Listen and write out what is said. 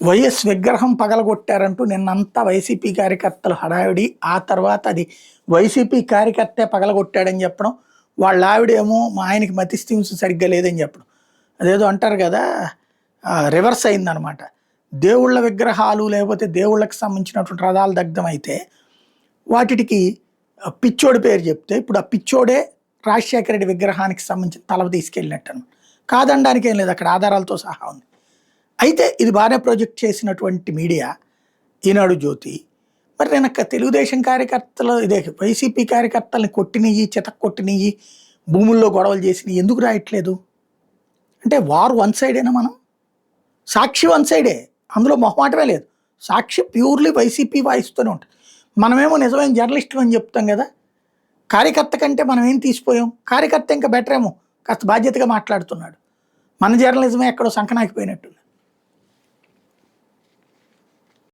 YS విగ్రహం పగలగొట్టారంటూ నిన్నంతా YCP కార్యకర్తలు హడావిడి. ఆ తర్వాత అది వైసీపీ కార్యకర్తే పగలగొట్టాడని చెప్పడం, వాళ్ళ ఆవిడేమో మా ఆయనకి మతిస్థిమితం సరిగ్గా లేదని చెప్పడం. అదేదో అంటారు కదా, రివర్స్ అయిందనమాట. దేవుళ్ళ విగ్రహాలు లేకపోతే దేవుళ్ళకి సంబంధించినటువంటి రథాలు దగ్ధమైతే వాటికి పిచ్చోడి పేరు చెప్తే, ఇప్పుడు ఆ పిచ్చోడే రాజశేఖర రెడ్డి విగ్రహానికి సంబంధించిన తలవ తీసుకెళ్ళినట్టు. కాదనడానికి ఏం లేదు, అక్కడ ఆధారాలతో సహా ఉంది. అయితే ఇది బాగానే ప్రొజెక్ట్ చేసినటువంటి మీడియా ఈనాడు జ్యోతి, మరి వెనక తెలుగుదేశం కార్యకర్తలు ఇదే వైసీపీ కార్యకర్తల్ని కొట్టినయ్యి, చితక్ కొట్టినయ్యి, భూముల్లో గొడవలు చేసినవి ఎందుకు రాయట్లేదు? అంటే వారు వన్ సైడేనా? మనం సాక్షి వన్ సైడే, అందులో మొహమాటమే లేదు. సాక్షి ప్యూర్లీ వైసీపీ వాయిస్తూనే ఉంటుంది. మనమేమో నిజమైన జర్నలిస్టులు అని చెప్తాం కదా, కార్యకర్త కంటే మనం ఏం తీసిపోయాం? కార్యకర్త ఇంకా బెటర్ ఏమో, కాస్త బాధ్యతగా మాట్లాడుతున్నాడు. మన జర్నలిజమే ఎక్కడో సంకనాకిపోయినట్టు.